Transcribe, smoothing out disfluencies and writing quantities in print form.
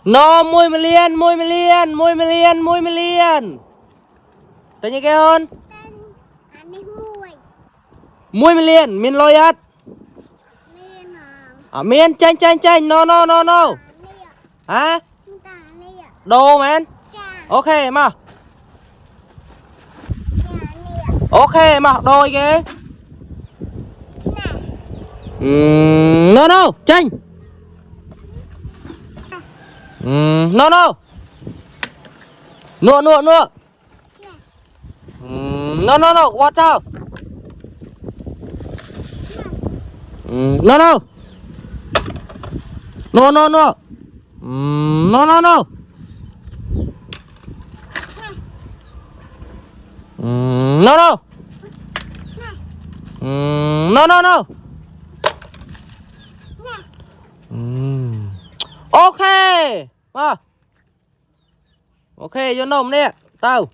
No, mùi mà liền, mùi mà liền, mùi mà liền, mùi mà liền. Tên như cái hơn. Mùi mà liền, miền lôi ắt. Miền chanh chanh chanh, no no no no. Hả? Đồ man. Ok mà. Ok mà, đồ kìa. No no, chanh. No no. Nua nua nua. No no no, watch out. No no. No no no. No no no. No no. No no no. Ok. Ok, vô nôm đi. Tao.